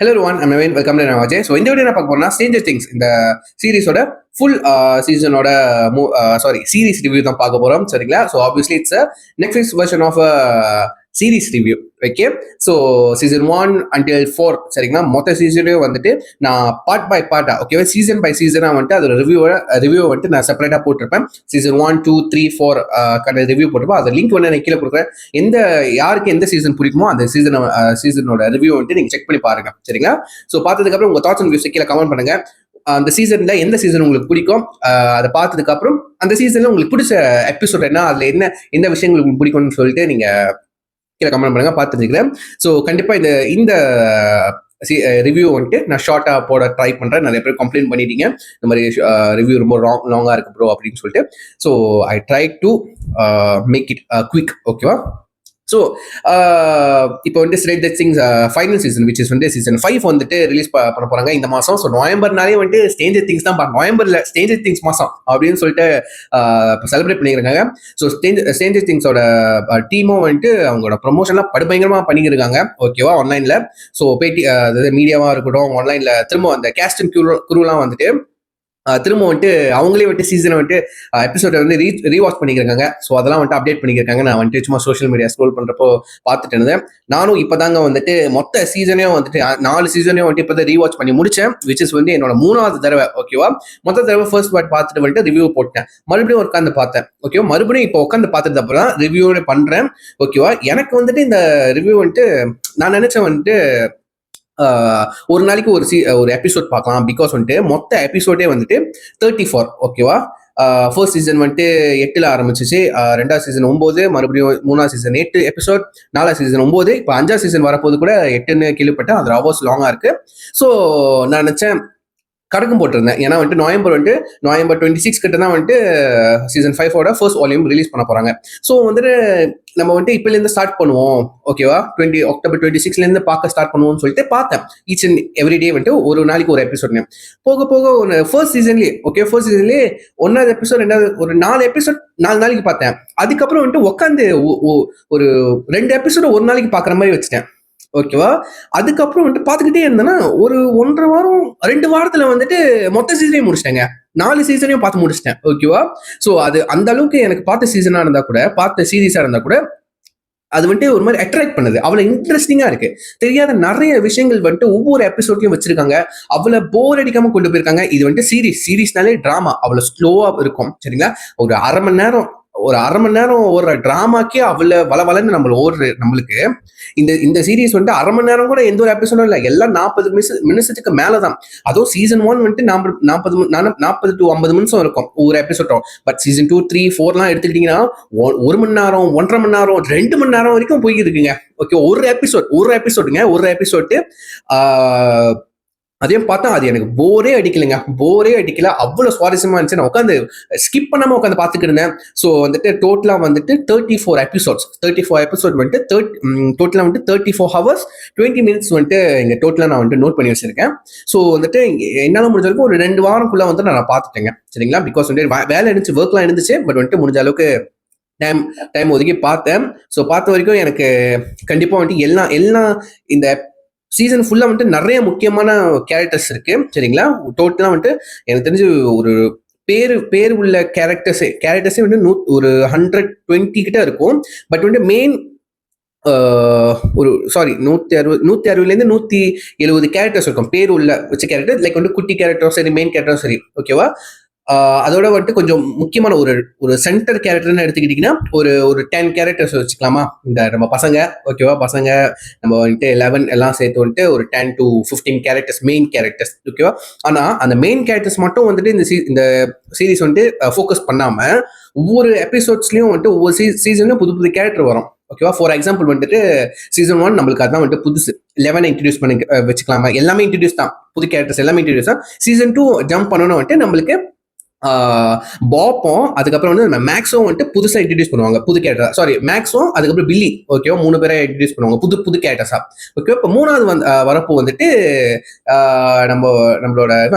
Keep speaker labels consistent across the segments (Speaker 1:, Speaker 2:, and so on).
Speaker 1: Hello one I'm Naveen, welcome to Ajay. So இந்த வீடியோ என்ன பார்க்க போறோம்னா ஸ்ட்ரேஞ்சர் திங்ஸ் இந்த சீரிஸோட ஃபுல் சீசனோட சீரிஸ் ரிவ்யூ தான் பார்க்க போறோம், சரிங்களா? So obviously it's Netflix version of series review. Okay, so season 1 until 4, சரிங்களா? மொத்த சீசனையும் வந்துட்டு நான் பார்ட் பை பார்ட்டா, ஓகேவா, சீசன் பை சீசனாக வந்துட்டு அதோட ரிவ்யூ வந்துட்டு நான் செப்பரேட்டாக போட்டிருப்பேன். சீசன் 1, 2, 3, 4 ரிவ்யூ போட்டிருப்பேன். அது லிங்க் வந்து நான் கீழே கொடுக்குறேன். யாருக்கு எந்த சீசன் பிடிக்குமோ அந்த சீசனோட ரிவ்யூ வந்துட்டு நீங்க செக் பண்ணி பாருங்க, சரிங்களா? ஸோ பார்த்ததுக்கு அப்புறம் உங்க தாட்ஸ் அண்ட் வியூஸ் கீழே கமெண்ட் பண்ணுங்க. அந்த சீசன்ல எந்த சீசன் உங்களுக்கு பிடிக்கும், அதை பார்த்ததுக்கு அப்புறம் அந்த சீசன்ல உங்களுக்கு பிடிச்ச எபிசோட் என்ன, அதுல என்ன விஷயங்கள் உங்களுக்கு பிடிக்கும்னு சொல்லிட்டு நீங்க கீழே கமெண்ட் பண்ணுங்க, பார்த்துருக்கிறேன். ஸோ கண்டிப்பா இந்த ரிவ்யூ வந்துட்டு நான் ஷார்ட்டா போட ட்ரை பண்றேன். நிறைய பேர் கம்ப்ளைண்ட் பண்ணிட்டீங்க, இந்த மாதிரி ரிவ்யூ ரொம்ப லாங்கா இருக்கு ப்ரோ அப்படின்னு சொல்லிட்டு. So I try to make it quick, ஓகேவா? ஸோ இப்போ வந்து stranger things final season which is வந்து சீசன் 5 வந்துட்டு ரிலீஸ் பண்ண போறாங்க இந்த மாசம். ஸோ நவம்பர்னாலே வந்துட்டு ஸ்ட்ரேஞ்சர் திங்ஸ் தான், நவம்பர்ல ஸ்ட்ரேஞ்சர் திங்ஸ் மாசம் அப்படின்னு சொல்லிட்டு செலிப்ரேட் பண்ணியிருக்காங்க. ஸோ ஸ்ட்ரேஞ்சர் திங்ஸோட டீமும் வந்துட்டு அவங்களோட ப்ரொமோஷன்லாம் படுபயங்கரமா பண்ணியிருக்காங்க, ஓகேவா, ஆன்லைன்ல. ஸோ பேட்டி அதாவது மீடியாவா இருக்கட்டும், ஆன்லைன்ல திரும்ப அந்த கேஸ்ட் அண்ட் குரூலாம் வந்துட்டு திரும்ப வந்துட்டு அவங்களே வந்துட்டு சீசனை வந்துட்டு எபிசோட வந்து ரீவாச் பண்ணிக்கிறாங்க. ஸோ அதெல்லாம் வந்துட்டு அப்டேட் பண்ணிக்கிறாங்க. நான் வந்துட்டு சும்மா சோஷியல் மீடியா ஸ்க்ரோல் பண்றப்போ பார்த்துட்டு இருந்தேன். நானும் இப்போதாங்க வந்துட்டு மொத்த சீசனையும் வந்துட்டு 4 சீசனையும் வந்துட்டு இப்போ ரீவாச் பண்ணி முடிச்சேன், விச் இஸ் வந்து என்னோட 3வது தடவை, ஓகேவா? மொத்த தடவை ஃபர்ஸ்ட் பார்ட் பார்த்துட்டு வந்துட்டு ரிவ்யூ போட்டேன், மறுபடியும் உட்காந்து பார்த்தேன், ஓகேவா? மறுபடியும் இப்போ உட்காந்து பார்த்துட்டு அப்புறம் தான் ரிவ்யூ பண்றேன், ஓகேவா? எனக்கு வந்துட்டு இந்த ரிவ்யூ வந்துட்டு நான் நினைச்சேன் வந்துட்டு ஒரு நாளைக்கு ஒரு எபிசோட் பார்க்கலாம், பிகாஸ் வந்துட்டு மொத்த எபிசோடே வந்துட்டு 34, ஓகேவா? ஃபர்ஸ்ட் சீசன் வந்துட்டு 8ல் ஆரம்பிச்சிச்சு, 2வது சீசன் 9, மறுபடியும் 3வது சீசன் 8 எபிசோட், 4வது சீசன் 9, இப்போ 5வது சீசன் வரப்போது கூட 8ன்னு கேள்விப்பட்டேன். அது ஹவர்ஸ் லாங்கா இருக்கு. ஸோ நான் நினைச்சேன் கணக்கும் போட்டிருந்தேன், ஏன்னா வந்துட்டு நவம்பர் 26 கிட்ட தான் வந்துட்டு சீசன் 5ஓட ஃபர்ஸ்ட் வால்யூம் ரிலீஸ் பண்ண போறாங்க. ஸோ வந்துட்டு நம்ம வந்துட்டு இப்போலேருந்து ஸ்டார்ட் பண்ணுவோம், ஓகேவா? அக்டோபர் 26 பார்க்க ஸ்டார்ட் பண்ணுவோம்னு சொல்லிட்டு பார்த்தேன். ஈச் அண்ட் எவ்ரி டே வந்துட்டு ஒரு நாளைக்கு ஒரு எபிசோட். போக ஒரு ஃபர்ஸ்ட் சீசன்லேயே, ஓகே, ஃபர்ஸ்ட் சீசன்லேயே 1வது எபிசோட், 2வது ஒரு 4 எபிசோட் 4 நாளைக்கு பார்த்தேன். அதுக்கப்புறம் வந்துட்டு உட்காந்து ஒரு 2 எபிசோட ஒரு நாளைக்கு பார்க்குற மாதிரி வச்சுட்டேன், ஓகேவா? அதுக்கப்புறம் வந்துட்டு பார்த்துக்கிட்டே இருந்தேன்னா ஒரு 1.5 வாரம் 2 வாரத்துல வந்துட்டு மொத்த சீசனையும் முடிச்சிட்டேங்க. 4 சீசனையும் பார்த்து முடிச்சிட்டேன், ஓகேவா? ஸோ அது அந்த அளவுக்கு எனக்கு பார்த்த சீசனா இருந்தா கூட, பார்த்த சீரீஸா இருந்தா கூட அது வந்துட்டு ஒரு மாதிரி அட்ராக்ட் பண்ணுது, அவ்வளவு இன்ட்ரெஸ்டிங்கா இருக்கு. தெரியாத நிறைய விஷயங்கள் வந்துட்டு ஒவ்வொரு எபிசோட்லயும் வச்சிருக்காங்க, அவ்வளவு போர் அடிக்காம கொண்டு போயிருக்காங்க. இது வந்துட்டு சீரீஸ்னாலே டிராமா அவ்வளவு ஸ்லோவா இருக்கும், சரிங்களா? ஒரு அரை மணி நேரம் ஒரு டிராமாக்கே அவ்வளவு வளவலன்னு நம்மளுக்கு இந்த சீரீஸ் வந்துட்டு அரை மணி நேரம் கூட எந்த ஒரு எபிசோடும் இல்லை, எல்லாம் 40 நிமிஷத்துக்கு மேலதான். அதுவும் சீசன் 1 வந்துட்டு 40 to 50 நிமிஷம் இருக்கும் ஒரு எபிசோடும். பட் சீசன் 2, 3, 4 எடுத்துக்கிட்டீங்கன்னா 1 மணி நேரம், 1.5 மணி நேரம், 2 மணி நேரம் வரைக்கும் போய்கிட்டு இருக்குங்க, ஓகே? ஒரு எபிசோடு அதையும் பார்த்தா அது எனக்கு போரே அடிக்கல, அவ்வளவு சுவாரஸ்யமா இருந்துச்சு. நான் உட்காந்து ஸ்கிப் பண்ணாம உட்காந்து பார்த்துட்டு இருந்தேன். ஸோ வந்துட்டு டோட்டலா வந்துட்டு 34 எபிசோட் வந்துட்டு டோட்டலா வந்துட்டு 34 hours 20 minutes வந்துட்டு இங்க டோட்டலா நான் வந்துட்டு நோட் பண்ணி வச்சிருக்கேன். ஸோ வந்துட்டு என்னால முடிஞ்ச வரைக்கும் ஒரு 2 வாரம்குள்ள வந்து நான் பார்த்துட்டேங்க, சரிங்களா? பிகாஸ் வந்து வேலை இருந்துச்சு, ஒர்க்லாம் இருந்துச்சு, பட் வந்துட்டு முடிஞ்ச அளவுக்கு டைம் ஒதுக்கி பார்த்தேன். ஸோ பார்த்த வரைக்கும் எனக்கு கண்டிப்பா வந்துட்டு எல்லாம் இந்த சீசன் ஃபுல்லா வந்துட்டு நிறைய முக்கியமான கேரக்டர்ஸ் இருக்கு, சரிங்களா? டோட்டலா வந்துட்டு எனக்கு தெரிஞ்சு ஒரு பேர் உள்ள கேரக்டர்ஸே வந்து ஒரு 120 கிட்ட இருக்கும். பட் வந்து மெயின் ஒரு 160 170 கேரக்டர்ஸ் இருக்கும், பேர் உள்ள வச்ச கேரக்டர். லைக் வந்து குட்டி கேரக்டரும் சரி, மெயின் கேரக்டரும் சரி, ஓகேவா? அதோட வந்துட்டு கொஞ்சம் முக்கியமான ஒரு சென்டர் கேரக்டர்னு எடுத்துக்கிட்டீங்கன்னா ஒரு 10 கேரக்டர்ஸ் வச்சுக்கலாமா? இந்த நம்ம பசங்க, ஓகேவா? பசங்க நம்ம வந்துட்டு 11 எல்லாம் சேர்த்து வந்துட்டு ஒரு 10 to 15 கேரக்டர்ஸ், மெயின் கேரக்டர்ஸ், ஓகேவா? ஆனா அந்த மெயின் கேரக்டர்ஸ் மட்டும் வந்துட்டு இந்த சீரீஸ் வந்துட்டு ஃபோக்கஸ் பண்ணாம ஒவ்வொரு எபிசோட்ஸ்லயும் வந்துட்டு ஒவ்வொரு சீசன்லயும் புது கேரக்டர் வரும், ஓகேவா? ஃபார் எக்ஸாம்பிள் வந்துட்டு சீசன் 1 நம்மளுக்கு அதான் வந்துட்டு புதுசு 11 இன்ட்ரடியூஸ் பண்ணி வச்சுக்கலாமா? எல்லாமே இன்ட்ரடியூஸ் தான், புது கேரக்டர்ஸ் எல்லாமே இன்ட்ரடியூஸ் தான். சீசன் 2 ஜம்ப் பண்ணணும் வந்துட்டு நம்மளுக்கு பாப்போம், அதுக்கப்புறம் வந்து மேக்ஸும் வந்துட்டு புதுசா இன்ட்ரடியூஸ் பண்ணுவாங்க, புது கேரக்டர். சாரி, மேக்ஸும் அதுக்கப்புறம் பில்லி, ஓகேவா? 3 பேரை இன்ட்ரடியூஸ் பண்ணுவாங்க, புது கேரக்டர்ஸா, ஓகே? இப்போ 3வது வரப்போ வந்துட்டு நம்மளோட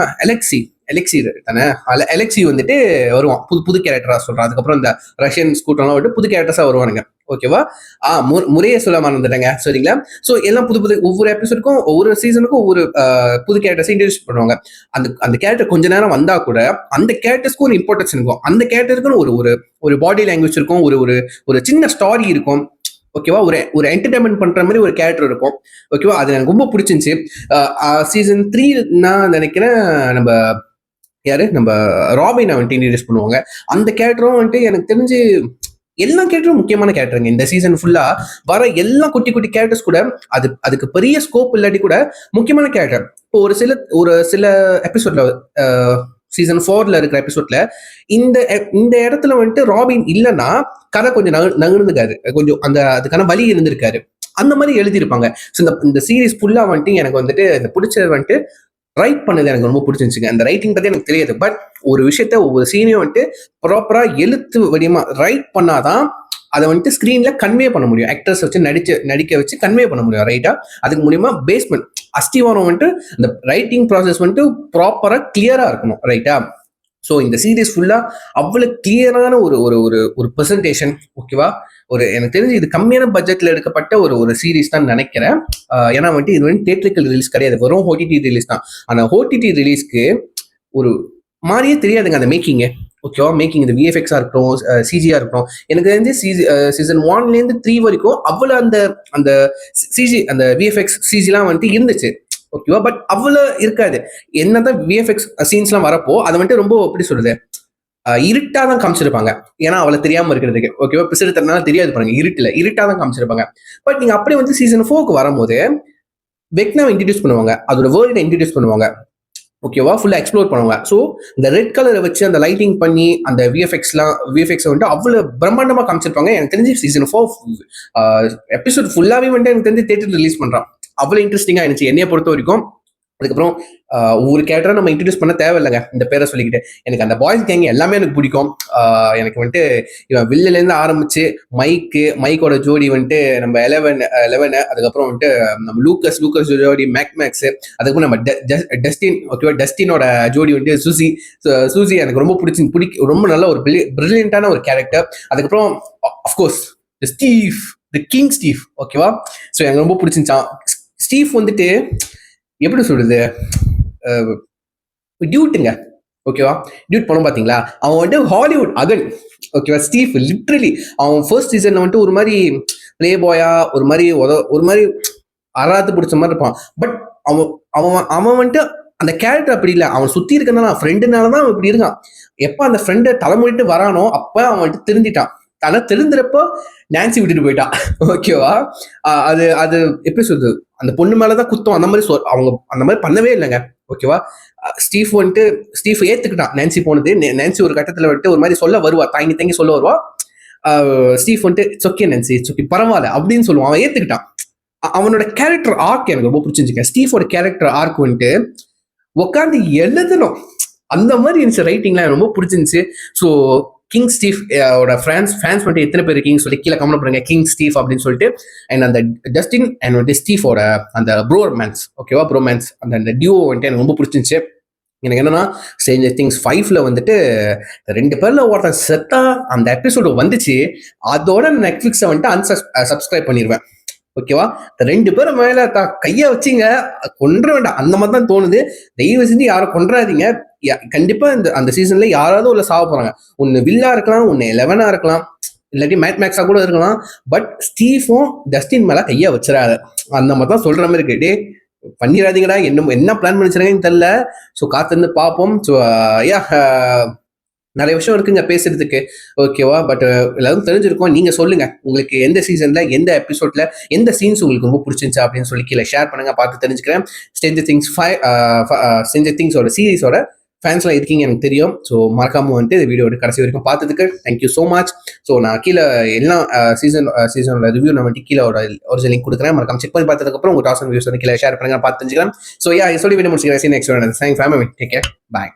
Speaker 1: எலெக்சி தானே, எலெக்சி வந்துட்டு வருவான், புது கேரக்டரா சொல்றான். அதுக்கப்புறம் இந்த ரஷ்யன் ஸ்கூட்டர்லாம் வந்துட்டு புது கேரக்டர்ஸா வருவானுங்க, ஓகேவா. முறையே சொல்ல மறந்துட்டேங்க, சரிங்களா. ஸோ எல்லாம் புது புது ஒவ்வொரு எபிசோடுக்கும் ஒவ்வொரு சீசனுக்கும் ஒவ்வொரு புது கேரக்டர்ஸ் இன்ட்ரடியூஸ் பண்ணுவாங்க. அந்த அந்த கேரக்டர் கொஞ்ச நேரம் வந்தா கூட அந்த கேரக்டர்ஸ்க்கும் ஒரு இம்பார்ட்டன்ஸ் இருக்கும். அந்த கேரக்டருக்குன்னு ஒரு ஒரு ஒரு பாடி லாங்குவேஜ் இருக்கும், ஒரு ஒரு ஒரு சின்ன ஸ்டாரி இருக்கும். ஓகேவா. ஒரு ஒரு என்டர்டைன்மெண்ட் பண்ற மாதிரி ஒரு கேரக்டர் இருக்கும். ஓகேவா. அது எனக்கு ரொம்ப பிடிச்சிருந்துச்சு. சீசன் 3 நான் நினைக்கிறேன் நம்ம நம்ம ராபினை வந்துட்டு இன்ட்ரடியூஸ் பண்ணுவாங்க. அந்த கேரக்டரும் வந்துட்டு எனக்கு தெரிஞ்சு எல்லா கேரக்டரும் முக்கியமான கேரக்டருங்க. இந்த சீசன் ஃபுல்லா வர எல்லா குட்டி குட்டி கேரக்டர்ஸ் கூட அதுக்கு பெரிய ஸ்கோப் இல்லாட்டி கூட முக்கியமான கேரக்டர். இப்போ ஒரு சில எபிசோட்ல சீசன் 4ல இருக்கிற எபிசோட்ல இந்த இடத்துல வந்துட்டு ராபின் இல்லைன்னா கதை கொஞ்சம் நகர்ந்துக்காரு, கொஞ்சம் அதுக்கான வழி இருந்திருக்காரு. அந்த மாதிரி எழுதியிருப்பாங்க. ஸோ இந்த சீரீஸ் ஃபுல்லா வந்துட்டு எனக்கு வந்துட்டு இந்த பிடிச்சது வந்துட்டு ரைட் பண்ணது எனக்கு ரொம்ப பிடிச்சிருந்துச்சுங்க. அந்த ரைட்டிங் பத்தி எனக்கு தெரியாது, பட் ஒரு விஷயத்த ஒவ்வொரு சீனையும் வந்துட்டு ப்ராப்பரா எழுத்து வடிவமா ரைட் பண்ணாதான் அதை வந்துட்டு ஸ்கிரீன்ல கன்வே பண்ண முடியும். ஆக்டர்ஸ் வச்சு நடிக்க வச்சு கன்வே பண்ண முடியும் ரைட்டா. அதுக்கு மூலியமா பேஸ்மெண்ட் அஸ்திவாரம் வந்துட்டு அந்த ரைட்டிங் ப்ராசஸ் வந்துட்டு ப்ராப்பரா கிளியரா இருக்கணும் ரைட்டா. ஸோ இந்த சீரீஸ் ஃபுல்லா அவ்வளவு கிளியரான ஒரு ஒரு ஒரு ஒரு ப்ரெசன்டேஷன். ஓகேவா. எனக்கு தெரிஞ்சு இது கம்மியான பட்ஜெட்ல எடுக்கப்பட்ட ஒரு சீரீஸ் தான் நினைக்கிறேன். ஏன்னா வந்துட்டு இது வந்து தியேட்ரிக்கல் ரிலீஸ் கிடையாது, வெறும் ஓடிடி ரிலீஸ் தான். அந்த ஓடிடி ரிலீஸ்க்கு ஒரு மாதிரியே தெரியாதுங்க அந்த மேக்கிங்கு. ஓகேவா. மேக்கிங் இந்த விஎஃப்எக்ஸா இருக்கட்டும், சிஜியா இருக்கட்டும், எனக்கு தெரிஞ்சு சீசன் 1லேருந்து 3 வரைக்கும் அவ்வளவு அந்த அந்த சிஜி அந்த விஎஃப்எக்ஸ் சிஜிலாம் வந்துட்டு இருந்துச்சு. ஓகேவா. பட் அவ்வளவு இருக்காது. என்னதான் விஎஃப்எக்ஸ் சீன்ஸ்லாம் வரப்போ அதை வந்துட்டு ரொம்ப எப்படி சொல்றது, இருட்டா தான் காமிச்சிருப்பாங்க. ஏன்னா அவளை தெரியாம இருக்கிறதுக்கு. ஓகேவா. பிசிறுத்தனால தெரியாது பாருங்க, இருட்டா தான் காமிச்சிருப்பாங்க. பட் நீங்க அப்படியே வந்து சீசன் 4க்கு வரும்போது வெக்னாவை இன்ட்ரடியூஸ் பண்ணுவாங்க, அதோட வேர்ல்டை இன்ட்ரடியூஸ் பண்ணுவாங்க. ஓகேவா. ஃபுல்லா எக்ஸ்ப்ளோர் பண்ணுவாங்க. ஸோ இந்த ரெட் கலரை வச்சு அந்த லைட்டிங் பண்ணி அந்த விஎஃப்எக்ஸ் வந்துட்டு அவ்வளவு பிரம்மாண்டமா காமிச்சிருப்பாங்க. எனக்கு தெரிஞ்சு சீசன் 4 எபிசோட் ஃபுல்லாவே வந்துட்டு எனக்கு தெரிஞ்சு தியேட்டர் ரிலீஸ் பண்றான். அவ்வளவு இன்ட்ரெஸ்டிங்கா இருந்துச்சு என்னைய பொறுத்த வரைக்கும். அதுக்கப்புறம் ஒவ்வொரு கேரக்டரா நம்ம இன்ட்ரடியூஸ் பண்ண தேவையில்லைங்க, இந்த பேரை சொல்லிக்கிட்டு. எனக்கு அந்த பாய்ஸ் கேங் எல்லாமே எனக்கு பிடிக்கும். எனக்கு வந்துட்டு இவன் வில்லுல இருந்து ஆரம்பிச்சு மைக்கோட ஜோடி வந்துட்டு நம்ம 11, அதுக்கப்புறம் வந்துட்டு நம்ம லூக்கஸ் ஜோடி மேக்ஸ், அதுக்கப்புறம் நம்ம டஸ்டின். ஓகேவா. டஸ்டினோட ஜோடி வந்துட்டு சூசி எனக்கு ரொம்ப ரொம்ப நல்ல ஒரு பிரில்லியண்டான ஒரு கேரக்டர். அதுக்கப்புறம் அஃப்கோர்ஸ் கிங் ஸ்டீவ். ஓகேவா. ஸோ எனக்கு ரொம்ப பிடிச்சிருச்சான். ஸ்டீவ் வந்துட்டு எப்படி சொல்றது, டியூட்டுங்க. ஓகேவா. டியூட் படம் பாத்தீங்களா, அவன் வந்துட்டு ஹாலிவுட் அகன். ஓகேவா. ஸ்டீவ் லிட்ரலி அவன் ஃபர்ஸ்ட் சீசன்ல வந்துட்டு ஒரு மாதிரி பிளே பாயா, ஒரு மாதிரி அறாத்து பிடிச்ச மாதிரி இருப்பான். பட் அவன் வந்துட்டு அந்த கேரக்டர் அப்படி இல்லை. அவன் சுத்தி இருக்கனால ஃப்ரெண்டுனாலதான் அவன் இப்படி இருக்கான். எப்ப அந்த ஃப்ரெண்டை தலைமுடிட்டு வரானோ அப்ப அவன் வந்துட்டு திருந்திட்டான். ஆனா தெரிஞ்சிருப்போ நான்சி விட்டுட்டு போயிட்டான். ஓகேவா. அது எப்படி சொல்றது, அந்த பொண்ணு மேலதான் குத்தம். அந்த மாதிரி அவங்க அந்த மாதிரி பண்ணவே இல்லைங்க. ஓகேவா. ஸ்டீஃப் ஏத்துக்கிட்டான் நான்சி போனது. நான்சி ஒரு கட்டத்துல வந்துட்டு ஒரு மாதிரி சொல்ல வருவா, தாங்கி சொல்ல வருவா. ஸ்டீஃப் வந்துட்டு சொக்கே நான்சி சொக்கி பரவாயில்ல அப்படின்னு சொல்லுவான். அவன் ஏத்துக்கிட்டான். அவனோட கேரக்டர் ஆர்க் எனக்கு ரொம்ப பிடிச்சிருந்துச்சு. ஸ்டீஃபோட கேரக்டர் ஆர்க் வந்துட்டு உட்காந்து எழுதணும் அந்த மாதிரி இருந்துச்சு. ரைட்டிங்லாம் ரொம்ப பிடிச்சிருந்துச்சு. ஸோ கிங் ஸ்டீவ் ஓட ஃபேன்ஸ் வந்துட்டு எத்தனை பேர் இருக்கீங்கன்னு சொல்லி கீழே கமெண்ட் பண்ணுங்க, கிங் ஸ்டீவ் அப்படின்னு சொல்லிட்டு. அண்ட் அந்த டஸ்டின் அண்ட் வந்துட்டு ஸ்டீஃபோட அந்த ப்ரோமேன்ஸ். ஓகேவா. ப்ரோமேன்ஸ் அந்த டியூ வந்துட்டு எனக்கு ரொம்ப பிடிச்சிருந்துச்சு. எனக்கு என்னன்னா ஸ்ட்ரேஞ்சர் திங்ஸ் 5ல வந்துட்டு 2 பேர்ல ஒருத்தன் செத்தா அந்த எபிசோடு வந்துச்சு, அதோட நெட்ஃபிளிக்ஸை வந்துட்டு அன்சப்ஸ்கிரைப் பண்ணிடுவேன். ஓகேவா. 2 பேரும் மேல கைய வச்சிங்க கொன்ற வேண்டாம் அந்த மாதிரி தான் தோணுது. தயவு செஞ்சு யாரும் கொன்றாதீங்க. கண்டிப்பா அந்த சீசன்ல யாராவது உள்ள சாவ போறாங்க. ஒன்னு வில்லா இருக்கலாம், ஒன்னு 11 இருக்கலாம், இல்லாட்டி மேக்ஸா கூட இருக்கலாம். பட் ஸ்டீஃபும் டஸ்டின் மேல கையா வச்சிடாத அந்த மாதிரி தான் சொல்ற மாதிரி இருக்கு. டே பண்ணிடாதீங்கடா, என்ன பிளான் பண்ணிச்சிருக்கேன்னு தெரியல. ஸோ காத்திருந்து பார்ப்போம். ஸோ நிறைய விஷயம் இருக்குங்க பேசுறதுக்கு. ஓகேவா. பட் எல்லாரும் தெரிஞ்சிருக்கோம். நீங்க சொல்லுங்க, உங்களுக்கு எந்த சீசன்ல எந்த எபிசோட்ல எந்த சீன்ஸ் உங்களுக்கு ரொம்ப பிடிச்சிருந்துச்சு அப்படின்னு சொல்லி கீழே ஷேர் பண்ணுங்க, பார்த்து தெரிஞ்சுக்கிறேன். ஸ்ட்ரேஞ்சர் திங்ஸோட சீரீஸோட ஃபேன்ஸ்லாம் இருக்கீங்க எனக்கு தெரியும். ஸோ மறக்காம வந்துட்டு இந்த வீடியோட கடைசி வரைக்கும் பார்த்ததுக்கு தேங்க்யூ ஸோ மச். ஸோ நான் கீழே எல்லா சீசனோட ரிவ்யூ நான் வந்துட்டு கீழே ஒரு லிங்க் கொடுக்குறேன். மறக்காம செக் பண்ணி பார்த்ததுக்கப்புறம் உங்க டாஸ் ரிவ்யூஸ் வந்து கீழே ஷேர் பண்ணுங்க, பார்த்து தெரிஞ்சுக்கலாம். ஸோ சொல்லி வீடியோ முடிச்சுக்கிறேன். நெக்ஸ்ட் ஃபேமிலி டேக் கேர், பாய்.